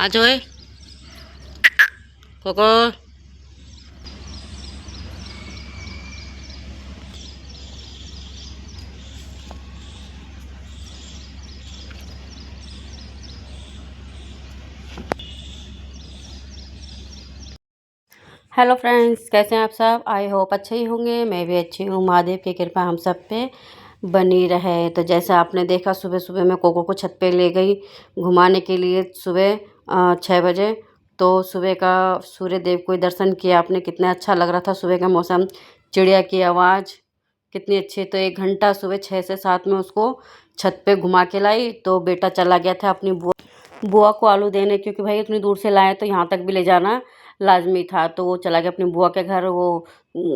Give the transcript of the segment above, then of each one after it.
आ जाओ cocoa. Hello friends, कैसे हैं आप सब? आई होप अच्छे ही होंगे। मैं भी अच्छी हूँ। महादेव की कृपा हम सब पे बनी रहे। तो जैसा आपने देखा, सुबह सुबह मैं कोको को छत पे ले गई घुमाने के लिए सुबह 6 बजे। तो सुबह का सूर्य देव को दर्शन किया आपने, कितना अच्छा लग रहा था। सुबह का मौसम, चिड़िया की आवाज़ कितनी अच्छी। तो 1 घंटा सुबह 6 से 7 में उसको छत पे घुमा के लाई। तो बेटा चला गया था अपनी बुआ को आलू देने, क्योंकि भाई इतनी दूर से लाए तो यहाँ तक भी ले जाना लाजमी था। तो वो चला गया अपनी बुआ के घर वो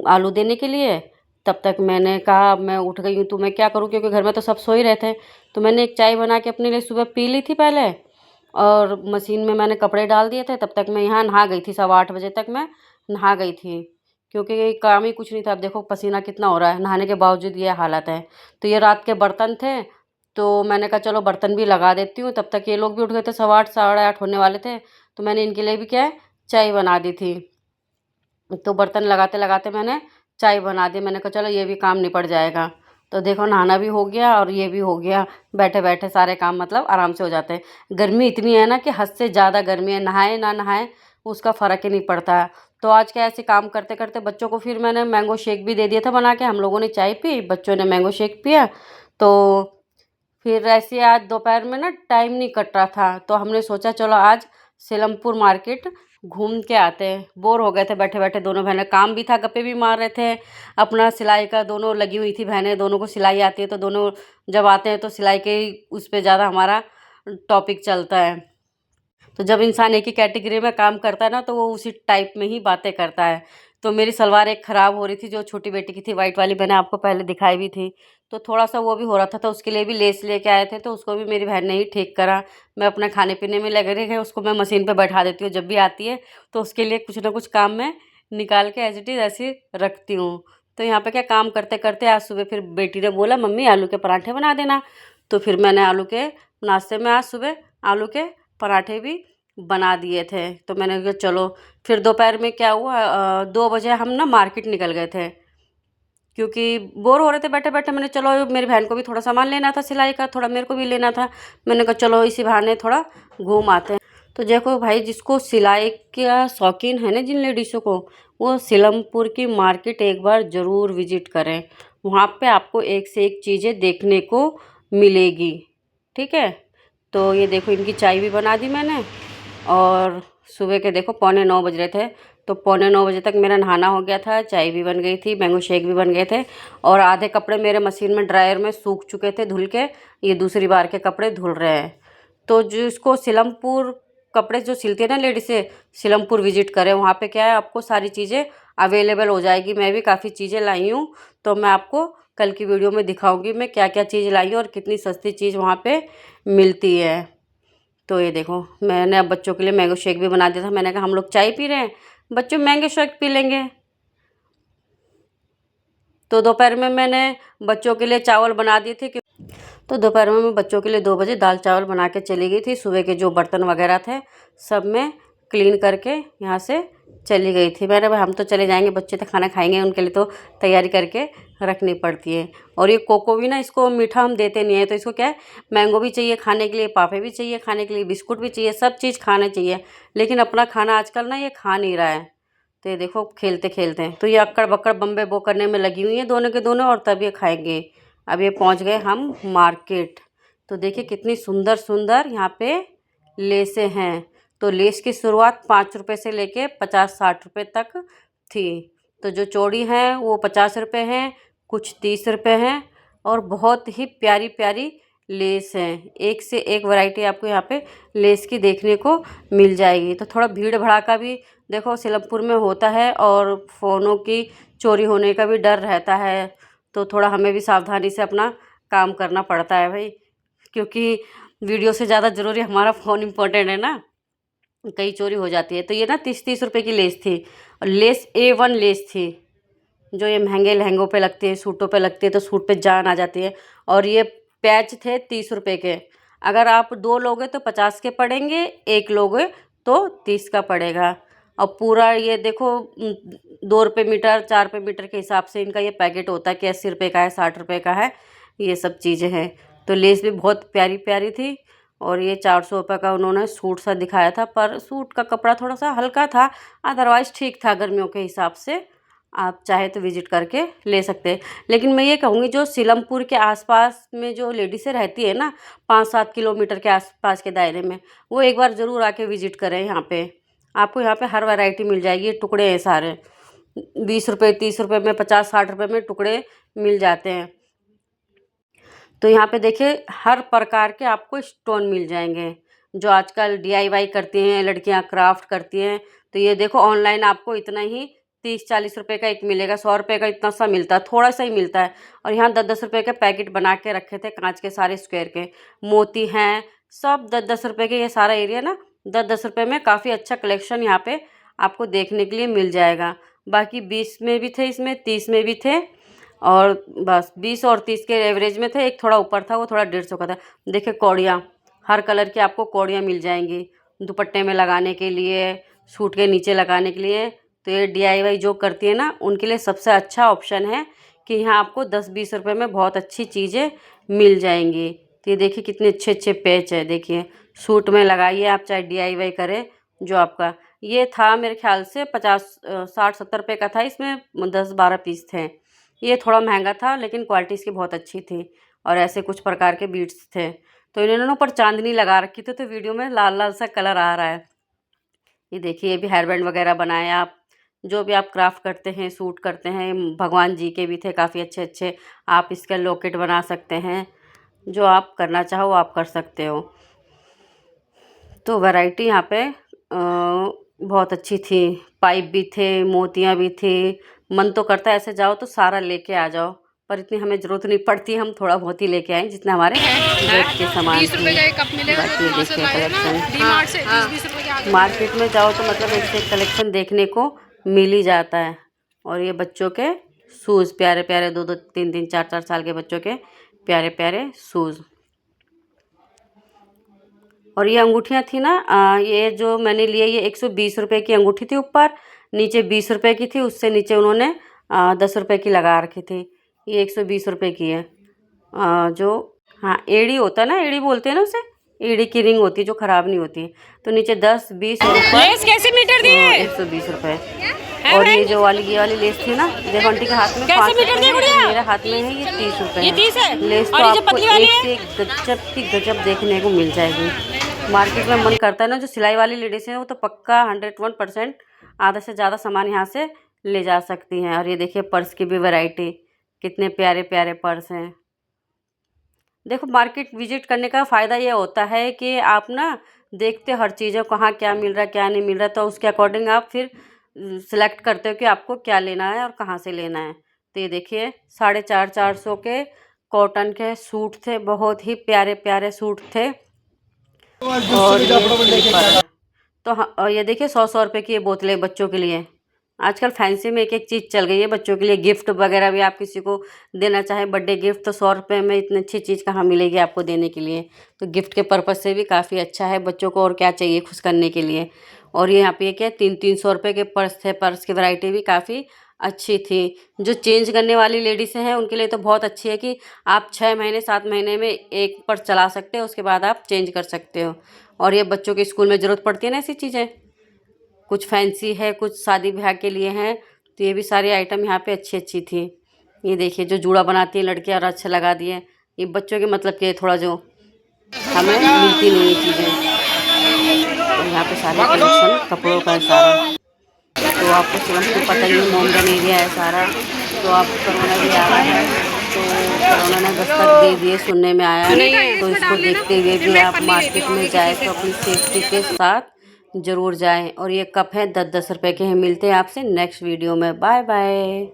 आलू देने के लिए। तब तक मैंने कहा अब मैं उठ गई हूँ तो मैं क्या करूँ, क्योंकि घर में तो सब सो ही रहे थे। तो मैंने एक चाय बना के अपने लिए सुबह पी ली थी पहले, और मशीन में मैंने कपड़े डाल दिए थे। तब तक मैं यहाँ नहा गई थी, 8:15 बजे तक मैं नहा गई थी, क्योंकि काम ही कुछ नहीं था। अब देखो पसीना कितना हो रहा है, नहाने के बावजूद ये हालत है। तो ये रात के बर्तन थे, तो मैंने कहा चलो बर्तन भी लगा देती हूँ। तब तक ये लोग भी उठ गए थे, 8:15 8:30 होने वाले थे। तो मैंने इनके लिए भी क्या है, चाय बना दी थी। तो बर्तन लगाते लगाते मैंने चाय बना दी। मैंने कहा चलो ये भी काम निपट जाएगा। तो देखो नहाना भी हो गया और ये भी हो गया। बैठे बैठे सारे काम मतलब आराम से हो जाते हैं। गर्मी इतनी है ना कि हद से ज़्यादा गर्मी है, नहाए ना नहाए उसका फ़र्क ही नहीं पड़ता है। तो आज क्या ऐसे काम करते करते बच्चों को फिर मैंने मैंगो शेक भी दे दिया था बना के। हम लोगों ने चाय पी, बच्चों ने मैंगो शेक पिया। तो फिर ऐसे आज दोपहर में ना टाइम नहीं कट रहा था, तो हमने सोचा चलो आज सीलमपुर मार्केट घूम के आते हैं। बोर हो गए थे बैठे बैठे दोनों बहनें, काम भी था, गप्पे भी मार रहे थे अपना। सिलाई का दोनों लगी हुई थी बहनें, दोनों को सिलाई आती है। तो दोनों जब आते हैं तो सिलाई के ही उस पर ज़्यादा हमारा टॉपिक चलता है। तो जब इंसान एक ही कैटेगरी में काम करता है ना, तो वो उसी टाइप में ही बातें करता है। तो मेरी सलवार एक ख़राब हो रही थी, जो छोटी बेटी की थी वाइट वाली, मैंने आपको पहले दिखाई भी थी। तो थोड़ा सा वो भी हो रहा था, तो उसके लिए भी लेस लेके आए थे। तो उसको भी मेरी बहन ने ही ठीक करा। मैं अपने खाने पीने में लग रही है, उसको मैं मशीन पे बैठा देती हूँ जब भी आती है। तो उसके लिए कुछ ना कुछ काम मैं निकाल के एज इट इज़ ऐसी रखती हूँ। तो यहाँ पे क्या काम करते करते आज सुबह फिर बेटी ने बोला मम्मी आलू के पराठे बना देना। तो फिर मैंने आलू के नाश्ते में आज सुबह आलू के पराठे भी बना दिए थे। तो मैंने कहा चलो। फिर दोपहर में क्या हुआ, 2 बजे हम ना मार्केट निकल गए थे, क्योंकि बोर हो रहे थे बैठे बैठे। मैंने चलो मेरी बहन को भी थोड़ा सामान लेना था सिलाई का, थोड़ा मेरे को भी लेना था। मैंने कहा चलो इसी बहाने थोड़ा घूम आते हैं। तो देखो भाई, जिसको सिलाई का शौकीन है ना, जिन लेडीज़ों को, वो सीलमपुर की मार्केट एक बार ज़रूर विजिट करें। वहाँ पे आपको एक से एक चीज़ें देखने को मिलेगी। ठीक है। तो ये देखो इनकी चाय भी बना दी मैंने, और सुबह के देखो 8:45 बज रहे थे। तो 8:45 बजे तक मेरा नहाना हो गया था, चाय भी बन गई थी, मैंगो शेक भी बन गए थे। और आधे कपड़े मेरे मशीन में ड्रायर में सूख चुके थे धुल के। ये दूसरी बार के कपड़े धुल रहे हैं। तो जिसको सीलमपुर कपड़े जो सिलते हैं ना लेडीज़ें, सीलमपुर विजिट करें। वहाँ पे क्या है, आपको सारी चीज़ें अवेलेबल हो जाएगी। मैं भी काफ़ी चीज़ें लाई हूँ, तो मैं आपको कल की वीडियो में दिखाऊंगी मैं क्या क्या चीज़ लाई हूँ और कितनी सस्ती चीज़ वहाँ पे मिलती है। तो ये देखो मैंने अब बच्चों के लिए मैंगो शेक भी बना दिया था। मैंने कहा हम लोग चाय पी रहे हैं, बच्चों मैंगो शेक पी लेंगे। तो दोपहर में मैंने बच्चों के लिए चावल बना दिए थे। तो दोपहर में मैं बच्चों के लिए 2 बजे दाल चावल बना के चली गई थी। सुबह के जो बर्तन वगैरह थे सब मैं क्लीन करके यहाँ से चली गई थी। मैंने भाई हम तो चले जाएंगे, बच्चे तो खाना खाएंगे, उनके लिए तो तैयारी करके रखनी पड़ती है। और ये कोको भी ना, इसको मीठा हम देते नहीं है। तो इसको क्या है, मैंगो भी चाहिए खाने के लिए, पापे भी चाहिए खाने के लिए, बिस्कुट भी चाहिए, सब चीज़ खाने चाहिए। लेकिन अपना खाना आजकल ना ये खा नहीं रहा है। तो ये देखो खेलते खेलते हैं, तो ये अक्कड़ बक्कड़ बम्बे बो करने में लगी हुई है दोनों के दोनों, और तब ये खाएंगे। अब ये पहुंच गए हम मार्केट। तो देखिए कितनी सुंदर सुंदर यहाँ पे लेसें हैं। तो लेस की शुरुआत 5 रुपये से लेके 50-60 रुपये तक थी। तो जो चौड़ी हैं वो 50 रुपये हैं, कुछ 30 रुपये हैं, और बहुत ही प्यारी प्यारी लेस हैं। एक से एक वैरायटी आपको यहाँ पे लेस की देखने को मिल जाएगी। तो थोड़ा भीड़ भड़ाका भी देखो सीलमपुर में होता है, और फ़ोनों की चोरी होने का भी डर रहता है। तो थोड़ा हमें भी सावधानी से अपना काम करना पड़ता है भाई, क्योंकि वीडियो से ज़्यादा ज़रूरी हमारा फ़ोन इम्पोर्टेंट है ना, कहीं चोरी हो जाती है। तो ये ना 30-30 रुपये की लेस थी, और लेस A1 लेस थी, जो ये महंगे लहंगों पे लगती है, सूटों पे लगती है, तो सूट पे जान आ जाती है। और ये पैच थे 30 रुपये के। अगर आप 2 लोगे तो 50 के पड़ेंगे, 1 लोगे तो 30 का पड़ेगा। और पूरा ये देखो 2 रुपये मीटर, 4 रुपये मीटर के हिसाब से इनका ये पैकेट होता है कि 80 रुपये का है, 60 रुपये का है, ये सब चीज़ें हैं। तो लेस भी बहुत प्यारी प्यारी थी। और ये 400 रुपये का उन्होंने सूट सा दिखाया था, पर सूट का कपड़ा थोड़ा सा हल्का था, अदरवाइज़ ठीक था गर्मियों के हिसाब से। आप चाहे तो विज़िट करके ले सकते हैं। लेकिन मैं ये कहूँगी जो सीलमपुर के आसपास में जो लेडीसें रहती है ना, 5-7 किलोमीटर के आसपास के दायरे में, वो एक बार ज़रूर आके विज़िट करें यहाँ पे। आपको यहाँ पे हर वैरायटी मिल जाएगी। ये टुकड़े हैं सारे, 20 रुपये, 30 रुपये में, 50-60 रुपये में टुकड़े मिल जाते हैं। तो यहाँ पे देखिए हर प्रकार के आपको स्टोन मिल जाएंगे। जो आजकल DIY करती हैं लड़कियाँ, क्राफ्ट करती हैं, तो ये देखो ऑनलाइन आपको इतना ही 30-40 रुपये का एक मिलेगा, 100 रुपये का इतना सा मिलता है, थोड़ा सा ही मिलता है। और यहाँ 10-10 रुपये के पैकेट बना के रखे थे, कांच के सारे स्क्वायर के मोती हैं, सब 10-10 रुपये के। ये सारा एरिया ना 10-10 रुपये में काफ़ी अच्छा कलेक्शन यहाँ पे आपको देखने के लिए मिल जाएगा। बाकी 20 में भी थे, इसमें 30 में भी थे, और बस 20 और 30 के एवरेज में थे। एक थोड़ा ऊपर था, वो थोड़ा 150 का था। देखिए कौड़ियाँ, हर कलर की आपको कौड़ियाँ मिल जाएंगी, दुपट्टे में लगाने के लिए, सूट के नीचे लगाने के लिए। तो ये DIY जो करती है ना, उनके लिए सबसे अच्छा ऑप्शन है कि यहाँ आपको 10-20 रुपये में बहुत अच्छी चीज़ें मिल जाएंगी। तो ये देखिए कितने अच्छे अच्छे पैच है, देखिए सूट में लगाइए आप, चाहे DIY करें जो आपका। ये था मेरे ख्याल से 50-60-70 रुपये का था, इसमें 10-12 पीस थे। ये थोड़ा महंगा था, लेकिन क्वालिटी इसकी बहुत अच्छी थी। और ऐसे कुछ प्रकार के बीड्स थे। तो इन्होंने ऊपर चांदनी लगा रखी थी, तो वीडियो में लाल लाल सा कलर आ रहा है। ये देखिए, ये भी हेयर बैंड वगैरह बनाए आप, जो भी आप क्राफ्ट करते हैं, सूट करते हैं। भगवान जी के भी थे काफ़ी अच्छे अच्छे, आप इसका लॉकेट बना सकते हैं। जो आप करना चाहो वो आप कर सकते हो। तो वैरायटी यहाँ पे बहुत अच्छी थी। पाइप भी थे, मोतियाँ भी थी। मन तो करता है ऐसे जाओ तो सारा लेके आ जाओ, पर इतनी हमें ज़रूरत नहीं पड़ती, हम थोड़ा बहुत ही लेके आए जितना हमारे बजट के सामान थे। बाकी देखिए कलेक्शन, मार्केट में जाओ तो मतलब एक से एक कलेक्शन देखने को मिल ही जाता है। और ये बच्चों के शूज़, प्यारे प्यारे 2-2, 3-3, 4-4 साल के बच्चों के प्यारे प्यारे शूज़। और ये अंगूठियाँ थी ना, ये जो मैंने लिए, ये 120 रुपये की अंगूठी थी ऊपर, नीचे 20 रुपये की थी, उससे नीचे उन्होंने 10 रुपये की लगा रखी थी। ये 120 रुपये की है। जो हाँ एड़ी होता है ना, एड़ी बोलते हैं ना उसे, एड़ी की रिंग होती है जो ख़राब नहीं होती। तो नीचे 10, 20 और ऊपर कैसे मीटर दिए? 120 रुपये। और ये जो वाली, ये वाली लेस थी ना, देखो आंटी के हाथ में 5 रुपये है, मेरे हाथ में है ये 30 रुपये है। लेस तो आपको एक से एक गजब की गजब देखने को मिल जाएगी। मार्केट में मन करता है ना, जो सिलाई वाली लेडीज़ हैं वो तो पक्का 101% आधा से ज़्यादा सामान यहाँ से ले जा सकती हैं। और ये देखिए पर्स की भी वैरायटी, कितने प्यारे प्यारे पर्स हैं। देखो मार्केट विजिट करने का फ़ायदा ये होता है कि आप ना देखते हर चीज़, कहाँ क्या मिल रहा है क्या नहीं मिल रहा, तो उसके अकॉर्डिंग आप फिर सिलेक्ट करते हो कि आपको क्या लेना है और कहाँ से लेना है। तो ये देखिए 450 के कॉटन के सूट थे, बहुत ही प्यारे प्यारे सूट थे। और ये स्लीपर, तो हाँ, और ये देखिए 100-100 रुपये की ये बोतलें बच्चों के लिए। आजकल फैंसी में एक एक चीज़ चल गई है बच्चों के लिए। गिफ्ट वगैरह भी आप किसी को देना चाहें, बर्थडे गिफ्ट, तो 100 रुपये में इतनी अच्छी चीज़ कहाँ मिलेगी आपको देने के लिए। तो गिफ्ट के पर्पज़ से भी काफ़ी अच्छा है बच्चों को, और क्या चाहिए खुश करने के लिए। और ये यहाँ पे क्या 300-300 रुपये के पर्स थे। पर्स की वैरायटी भी काफ़ी अच्छी थी। जो चेंज करने वाली लेडीज़ हैं उनके लिए तो बहुत अच्छी है कि आप 6 महीने 7 महीने में एक पर्स चला सकते हो, उसके बाद आप चेंज कर सकते हो। और ये बच्चों के स्कूल में ज़रूरत पड़ती है ना ऐसी चीज़ें, कुछ फैंसी है, कुछ शादी ब्याह के लिए हैं, तो ये भी सारी आइटम यहाँ पे अच्छी अच्छी थी। ये देखिए जो जूड़ा बनाती हैं लड़कियाँ, और अच्छे लगा दिए। ये बच्चों के मतलब के थोड़ा जो हमें मिलती नहीं है चीज़ें। और यहाँ पे सारे कलेक्शन कपड़ों का है सारा। तो आपको सीलमपुर पता ही है, मोमडन एरिया है सारा। तो आप कोरोना भी आ रहा है, तो कोरोना ने दस्तक दे दिए सुनने में आया है। तो इसको देखते हुए भी आप मार्केट में जाए तो अपनी सेफ्टी के साथ ज़रूर जाएं। और ये कप है 10-10 रुपये के हैं। मिलते हैं आपसे नेक्स्ट वीडियो में। Bye bye.